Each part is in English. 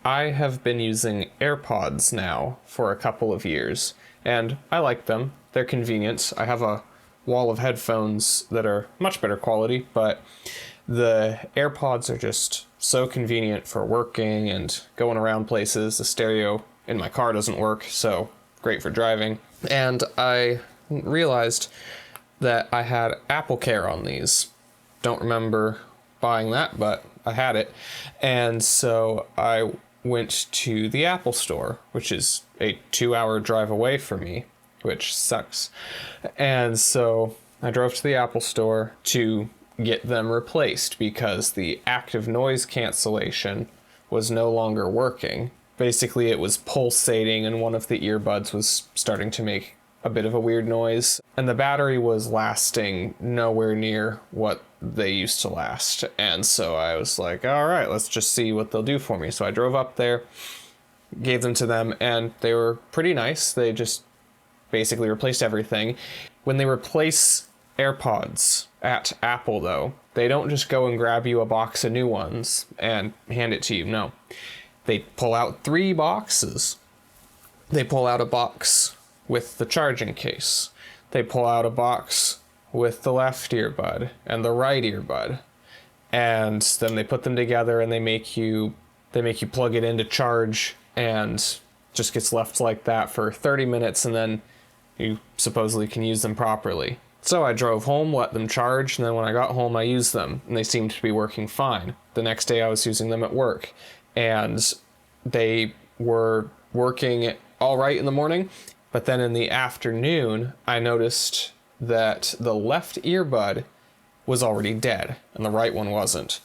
I have been using AirPods now for a couple of years, and I like them. They're convenient. I have a wall of headphones that are much better quality, but the AirPods are just so convenient for working and going around places. The stereo in my car doesn't work, so great for driving. And I realized that I had Apple Care on these. Don't remember buying that, but I had it. And so I went to the Apple Store, which is a 2-hour drive away from me, which sucks. And so I drove to the Apple Store to get them replaced because the active noise cancellation was no longer working. Basically, it was pulsating and one of the earbuds was starting to make a bit of a weird noise, and the battery was lasting nowhere near what they used to last. And so I was like, all right, let's just see what they'll do for me. So I drove up there, gave them to them, and they were pretty nice. They just basically replaced everything. When they replace AirPods at Apple, though, they don't just go and grab you a box of new ones and hand it to you. No, they pull out 3 boxes. They pull out a box with the charging case. They pull out a box with the left earbud and the right earbud. And then they put them together and they make you plug it in to charge, and just gets left like that for 30 minutes, and then you supposedly can use them properly. So I drove home, let them charge, and then when I got home I used them, and they seemed to be working fine. The next day I was using them at work, and they were working all right in the morning. But then in the afternoon, I noticed that the left earbud was already dead and the right one wasn't.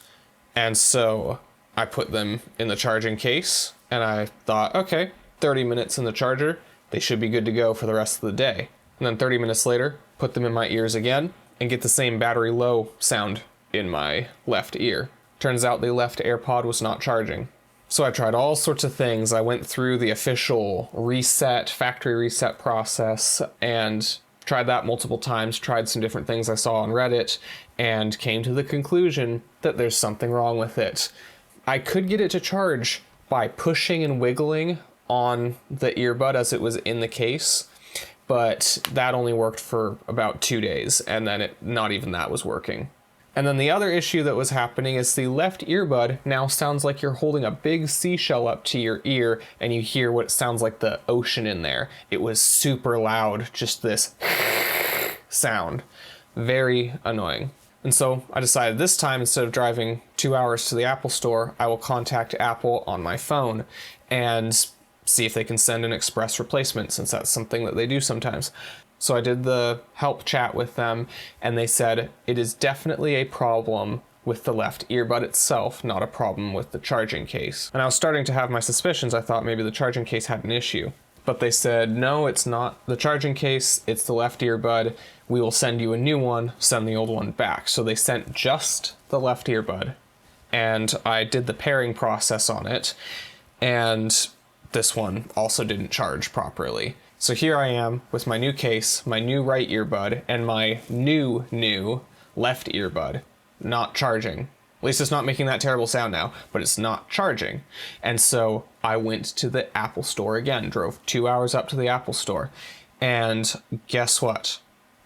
And so I put them in the charging case and I thought, okay, 30 minutes in the charger, they should be good to go for the rest of the day. And then 30 minutes later, put them in my ears again and get the same battery low sound in my left ear. Turns out the left AirPod was not charging. So I tried all sorts of things. I went through the official factory reset process and tried that multiple times, tried some different things I saw on Reddit, and came to the conclusion that there's something wrong with it. I could get it to charge by pushing and wiggling on the earbud as it was in the case, but that only worked for about 2 days, and then not even that was working. And then the other issue that was happening is the left earbud now sounds like you're holding a big seashell up to your ear and you hear what sounds like the ocean in there. It was super loud, just this sound. Very annoying. And so I decided this time, instead of driving 2 hours to the Apple Store, I will contact Apple on my phone and see if they can send an express replacement, since that's something that they do sometimes. So I did the help chat with them, and they said it is definitely a problem with the left earbud itself, not a problem with the charging case. And I was starting to have my suspicions. I thought maybe the charging case had an issue. But they said, no, it's not the charging case, it's the left earbud. We will send you a new one, send the old one back. So they sent just the left earbud, and I did the pairing process on it, and this one also didn't charge properly. So here I am with my new case, my new right earbud, and my new left earbud not charging. At least it's not making that terrible sound now, but it's not charging. And so I went to the Apple Store again, drove 2 hours up to the Apple Store, and guess what?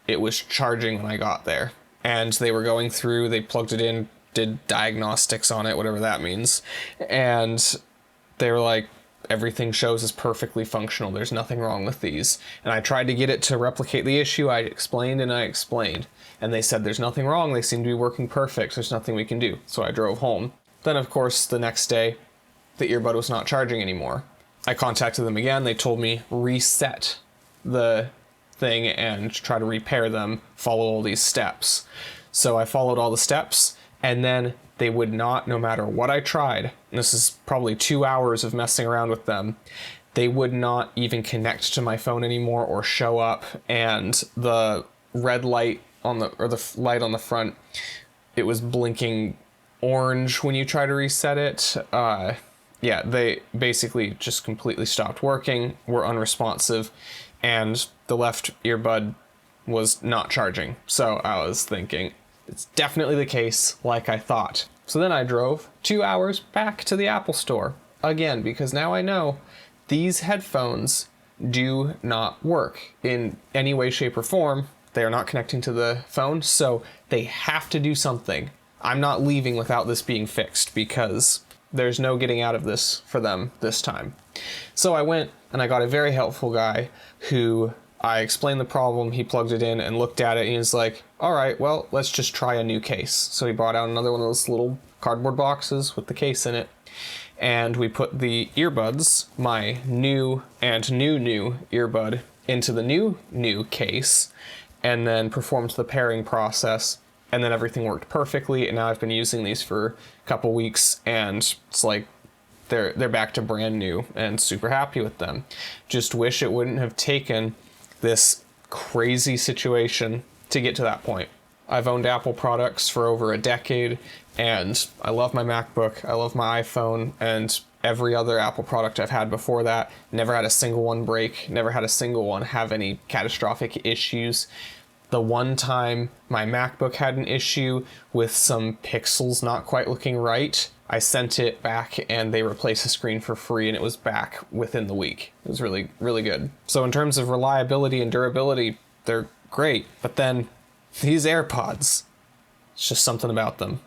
It was charging when I got there. And they were going through, they plugged it in, did diagnostics on it, whatever that means, and they were like, everything shows is perfectly functional. There's nothing wrong with these. And I tried to get it to replicate the issue. I explained and I explained. And they said there's nothing wrong. They seem to be working perfect. There's nothing we can do. So I drove home. Then, of course, the next day, the earbud was not charging anymore. I contacted them again. They told me reset the thing and try to repair them, follow all these steps. So I followed all the steps, and then they would not, no matter what I tried, and this is probably 2 hours of messing around with them, they would not even connect to my phone anymore or show up, and the red light on the light on the front, it was blinking orange when you try to reset it. Yeah, they basically just completely stopped working, were unresponsive, and the left earbud was not charging. So I was thinking, it's definitely the case, like I thought. So then I drove 2 hours back to the Apple Store, again because now I know these headphones do not work in any way, shape, or form. They are not connecting to the phone, so they have to do something. I'm not leaving without this being fixed because there's no getting out of this for them this time. So I went and I got a very helpful guy who I explained the problem. He plugged it in and looked at it and he was like, all right, well, let's just try a new case. So he brought out another one of those little cardboard boxes with the case in it. And we put the earbuds, my new earbud, into the new case, and then performed the pairing process, and then everything worked perfectly. And now I've been using these for a couple weeks, and it's like they're back to brand new, and super happy with them. Just wish it wouldn't have taken this crazy situation to get to that point. I've owned Apple products for over a decade, and I love my MacBook, I love my iPhone, and every other Apple product I've had before that. Never had a single one break, never had a single one have any catastrophic issues. The one time my MacBook had an issue with some pixels not quite looking right, I sent it back and they replaced the screen for free and it was back within the week. It was really, really good. So in terms of reliability and durability, they're great. But then these AirPods, it's just something about them.